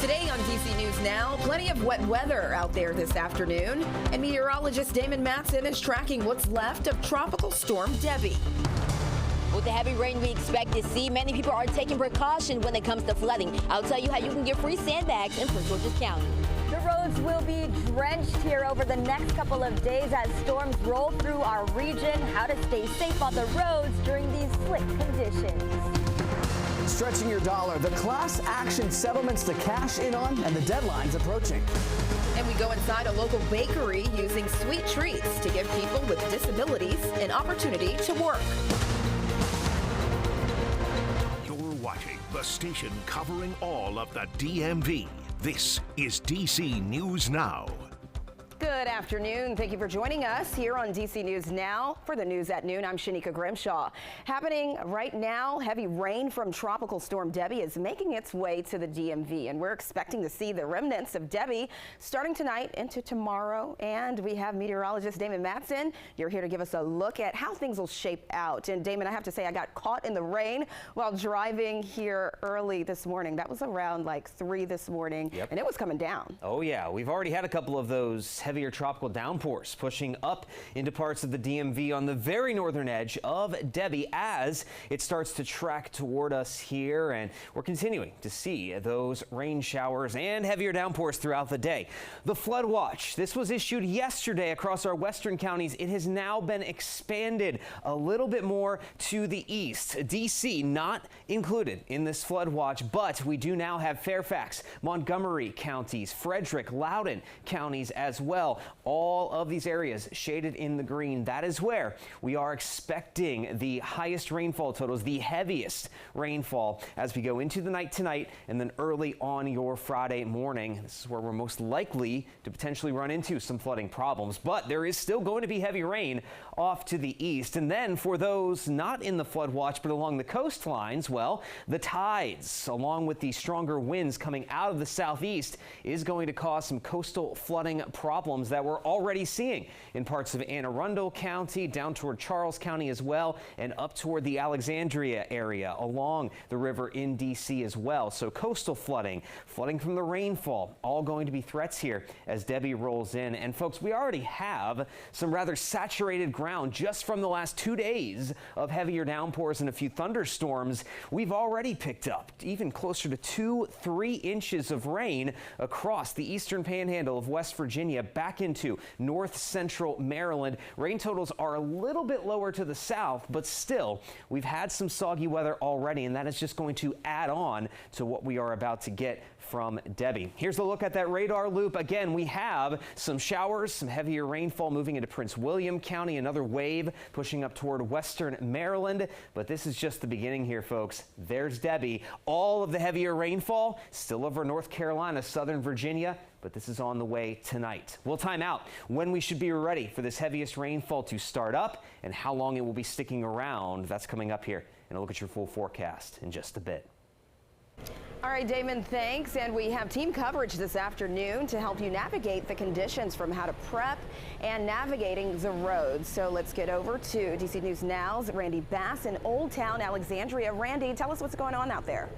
Today on DC News Now, plenty of wet weather out there this afternoon, and meteorologist Damon Matson is tracking what's left of Tropical Storm Debbie. With the heavy rain we expect to see, many people are taking precaution when it comes to flooding. I'll tell you how you can get free sandbags in Prince George's County. The roads will be drenched here over the next couple of days as storms roll through our region. How to stay safe on the roads during these slick conditions. Stretching your dollar, the class action settlements to cash in on, and the deadline's approaching. And we go inside a local bakery using sweet treats to give people with disabilities an opportunity to work. You're watching the station covering all of the DMV. This is DC News Now. Good afternoon. Thank you for joining us here on DC News Now. For the news at noon, I'm Shanika Grimshaw. Happening right now, heavy rain from Tropical Storm Debbie is making its way to the DMV, and we're expecting to see the remnants of Debbie starting tonight into tomorrow. And we have meteorologist Damon Matson. You're here to give us a look at how things will shape out. And Damon, I have to say, I got caught in the rain while driving here early this morning. That was around like 3 this morning, and it was coming down. Oh yeah, we've already had a couple of those heavier tropical downpours pushing up into parts of the DMV on the very northern edge of Debbie as it starts to track toward us here, and we're continuing to see those rain showers and heavier downpours throughout the day. The flood watch, this was issued yesterday across our western counties. It has now been expanded a little bit more to the east. DC not included in this flood watch, but we do now have Fairfax, Montgomery counties, Frederick, Loudoun counties as well. All of these areas shaded in the green. That is where we are expecting the highest rainfall totals, the heaviest rainfall as we go into the night tonight and then early on your Friday morning. This is where we're most likely to potentially run into some flooding problems, but there is still going to be heavy rain off to the east. And then for those not in the flood watch but along the coastlines, well, the tides along with the stronger winds coming out of the southeast is going to cause some coastal flooding problems that we're already seeing in parts of Anne Arundel County, down toward Charles County as well, and up toward the Alexandria area along the river in DC as well. So coastal flooding from the rainfall, all going to be threats here as Debbie rolls in. And folks, we already have some rather saturated ground just from the last 2 days of heavier downpours and a few thunderstorms. We've already picked up even closer to 2-3 inches of rain across the eastern panhandle of West Virginia back into north central Maryland. Rain totals are a little bit lower to the south, but still we've had some soggy weather already, and that is just going to add on to what we are about to get from Debbie. Here's a look at that radar loop. Again, we have some showers, some heavier rainfall moving into Prince William County, another wave pushing up toward western Maryland. But this is just the beginning here, folks. There's Debbie. All of the heavier rainfall still over North Carolina, southern Virginia, but this is on the way tonight. We'll time out when we should be ready for this heaviest rainfall to start up and how long it will be sticking around. That's coming up here, and a look at your full forecast in just a bit. All right, Damon, thanks. And we have team coverage this afternoon to help you navigate the conditions from how to prep and navigating the roads. So let's get over to DC News Now's Randy Bass in Old Town, Alexandria. Randy, tell us what's going on out there.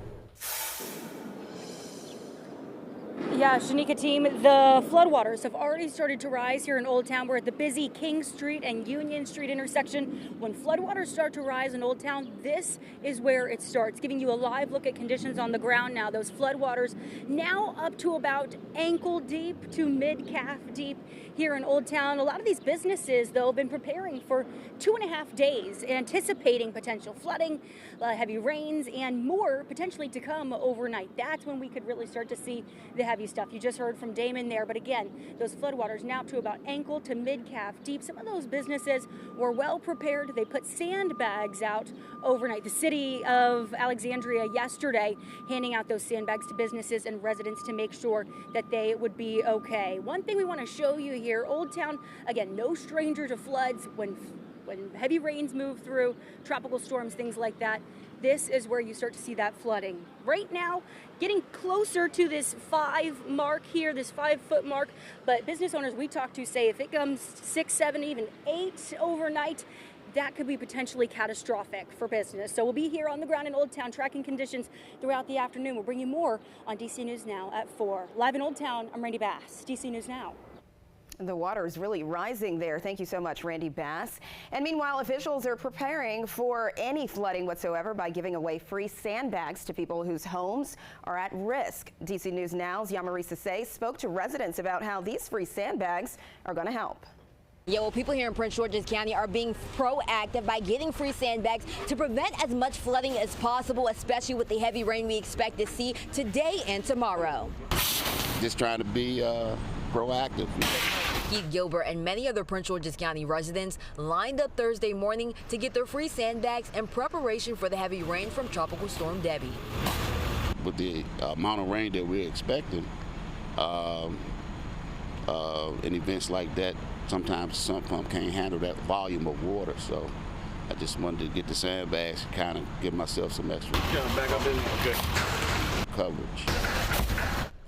Yeah, Shanika team, the floodwaters have already started to rise here in Old Town. We're at the busy King Street and Union Street intersection. When floodwaters start to rise in Old Town, this is where it starts, giving you a live look at conditions on the ground now. Those floodwaters now up to about ankle deep to mid-calf deep here in Old Town. A lot of these businesses, though, have been preparing for 2.5 days, anticipating potential flooding, heavy rains, and more potentially to come overnight. That's when we could really start to see the heavy stuff. You just heard from Damon there, but again, those floodwaters now up to about ankle to mid-calf deep. Some of those businesses were well prepared. They put sandbags out overnight. The city of Alexandria yesterday handing out those sandbags to businesses and residents to make sure that they would be okay. One thing we want to show you here, Old Town, again, no stranger to floods when heavy rains move through, tropical storms, things like that. This is where you start to see that flooding. Right now, getting closer to this 5 mark here, this 5-foot mark, but business owners we talk to say if it comes 6, 7, even 8 overnight, that could be potentially catastrophic for business. So we'll be here on the ground in Old Town tracking conditions throughout the afternoon. We'll bring you more on DC News Now at 4. Live in Old Town, I'm Randy Bass, DC News Now. The water is really rising there. Thank you so much, Randy Bass. And meanwhile, officials are preparing for any flooding whatsoever by giving away free sandbags to people whose homes are at risk. DC News Now's Yamari Sase spoke to residents about how these free sandbags are going to help. Yeah, well, people here in Prince George's County are being proactive by getting free sandbags to prevent as much flooding as possible, especially with the heavy rain we expect to see today and tomorrow. Just trying to be proactive. Keith Gilbert and many other Prince George's County residents lined up Thursday morning to get their free sandbags in preparation for the heavy rain from Tropical Storm Debbie. With the amount of rain that we're expecting, in events like that, sometimes the sump pump can't handle that volume of water. So I just wanted to get the sandbags, kind of give myself some extra coverage.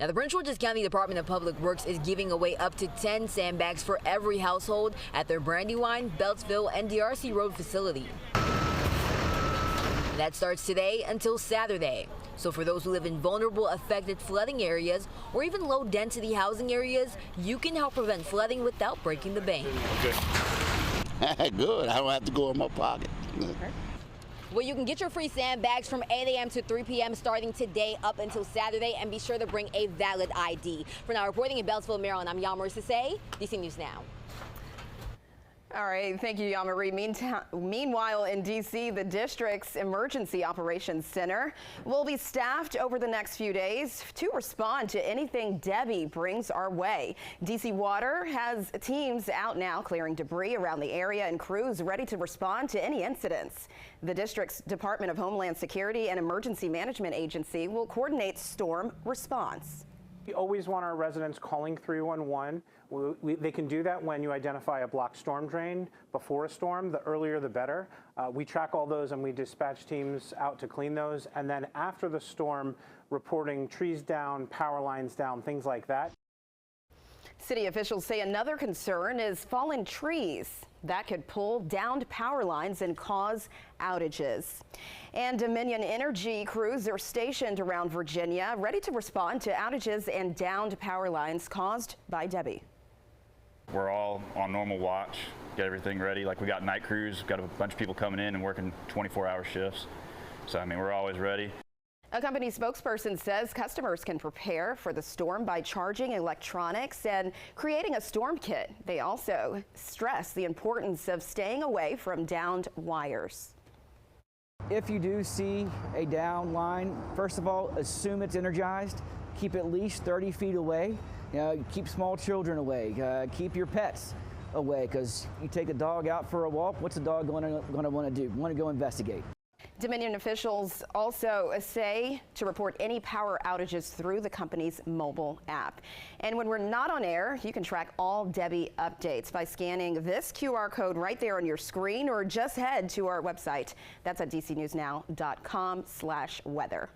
Now, the Prince George's County Department of Public Works is giving away up to 10 sandbags for every household at their Brandywine, Beltsville, and DRC Road facility. That starts today until Saturday. So for those who live in vulnerable, affected flooding areas or even low-density housing areas, you can help prevent flooding without breaking the bank. Good. I don't have to go in my pocket. Well, you can get your free sandbags from 8 a.m. to 3 p.m. starting today up until Saturday, and be sure to bring a valid ID. For now, reporting in Beltsville, Maryland, I'm Yamari Sase, DC News Now. All right, thank you, Yamari. Meanwhile, in D.C., the district's Emergency Operations Center will be staffed over the next few days to respond to anything Debbie brings our way. D.C. Water has teams out now clearing debris around the area and crews ready to respond to any incidents. The district's Department of Homeland Security and Emergency Management Agency will coordinate storm response. We always want our residents calling 311. They can do that when you identify a blocked storm drain before a storm. The earlier the better. We track all those and we dispatch teams out to clean those. And then after the storm, reporting trees down, power lines down, things like that. City officials say another concern is fallen trees that could pull downed power lines and cause outages. And Dominion Energy crews are stationed around Virginia, ready to respond to outages and downed power lines caused by Debbie. We're all on normal watch, get everything ready. Like, we got night crews, got a bunch of people coming in and working 24-hour shifts. So, I mean, we're always ready. A company spokesperson says customers can prepare for the storm by charging electronics and creating a storm kit. They also stress the importance of staying away from downed wires. If you do see a down line, first of all, assume it's energized. Keep at least 30 feet away. Keep small children away. Keep your pets away, because you take a dog out for a walk, what's the dog going to want to do? Want to go investigate. Dominion officials also say to report any power outages through the company's mobile app. And when we're not on air, you can track all Debbie updates by scanning this QR code right there on your screen, or just head to our website. That's at dcnewsnow.com/weather.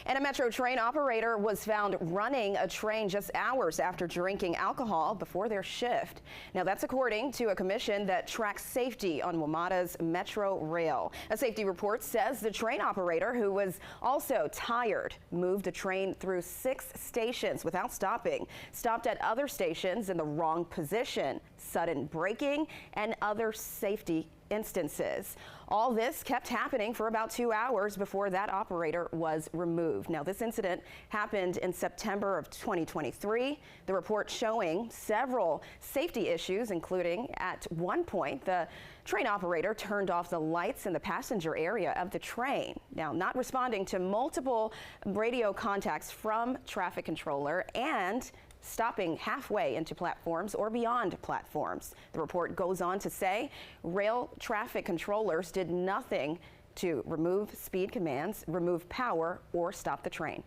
And a Metro train operator was found running a train just hours after drinking alcohol before their shift. Now, that's according to a commission that tracks safety on WMATA's Metro Rail. A safety report says the train operator, who was also tired, moved the train through 6 stations without stopping, stopped at other stations in the wrong position, sudden braking, and other safety instances. All this kept happening for about 2 hours before that operator was removed. Now, this incident happened in September of 2023. The report showing several safety issues, including at one point the train operator turned off the lights in the passenger area of the train. Now, not responding to multiple radio contacts from traffic controller, and stopping halfway into platforms or beyond platforms. The report goes on to say rail traffic controllers did nothing to remove speed commands, remove power, or stop the train.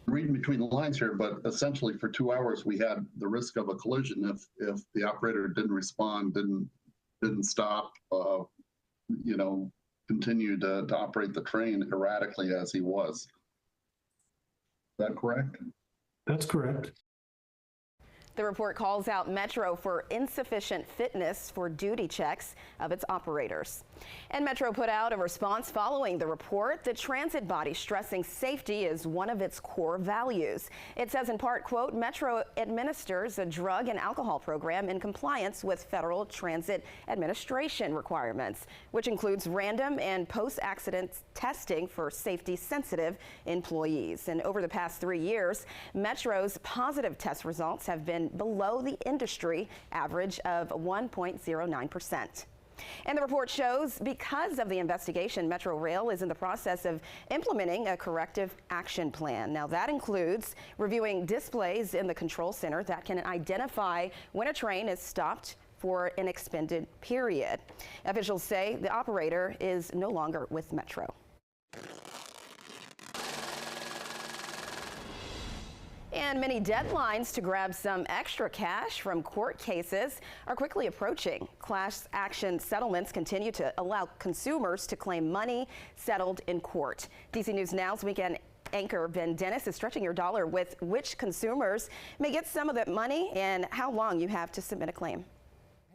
Reading between the lines here, but essentially for 2 hours we had the risk of a collision if the operator didn't respond, didn't stop, continued to operate the train erratically as he was. Is that correct? That's correct. The report calls out Metro for insufficient fitness for duty checks of its operators. And Metro put out a response following the report. The transit body stressing safety is one of its core values. It says in part, quote, Metro administers a drug and alcohol program in compliance with Federal Transit Administration requirements, which includes random and post-accident testing for safety-sensitive employees. And over the past 3 years, Metro's positive test results have been below the industry average of 1.09%. And the report shows because of the investigation, Metro Rail is in the process of implementing a corrective action plan. Now that includes reviewing displays in the control center that can identify when a train is stopped for an extended period. Officials say the operator is no longer with Metro. And many deadlines to grab some extra cash from court cases are quickly approaching. Class action settlements continue to allow consumers to claim money settled in court. DC News Now's weekend anchor Ben Dennis is stretching your dollar with which consumers may get some of that money and how long you have to submit a claim.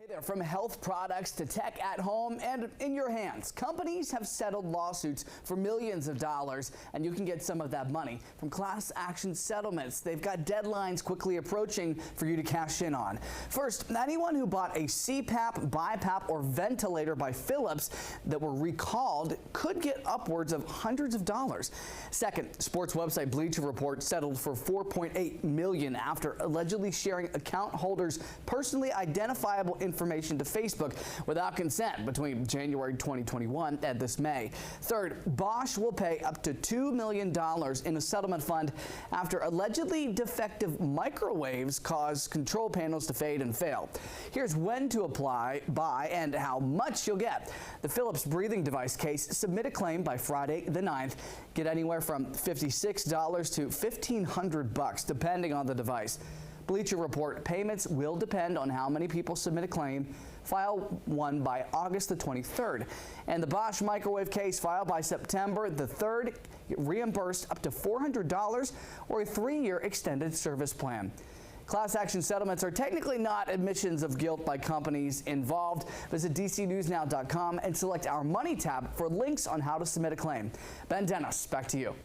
There, from health products to tech at home and in your hands, companies have settled lawsuits for millions of dollars, and you can get some of that money from class action settlements. They've got deadlines quickly approaching for you to cash in on. First, anyone who bought a CPAP, BiPAP, or ventilator by Philips that were recalled could get upwards of hundreds of dollars. Second, sports website Bleacher Report settled for $4.8 million after allegedly sharing account holders' personally identifiable information to Facebook without consent between January 2021 and this May. Third, Bosch will pay up to $2 million in a settlement fund after allegedly defective microwaves caused control panels to fade and fail. Here's when to apply, buy, and how much you'll get. The Philips breathing device case, submit a claim by Friday the 9th. Get anywhere from $56 to $1,500 depending on the device. Bleacher Report, payments will depend on how many people submit a claim. File one by August the 23rd. And the Bosch microwave case, filed by September the 3rd, reimbursed up to $400 or a 3-year extended service plan. Class action settlements are technically not admissions of guilt by companies involved. Visit DCNewsNow.com and select our Money tab for links on how to submit a claim. Ben Dennis, back to you.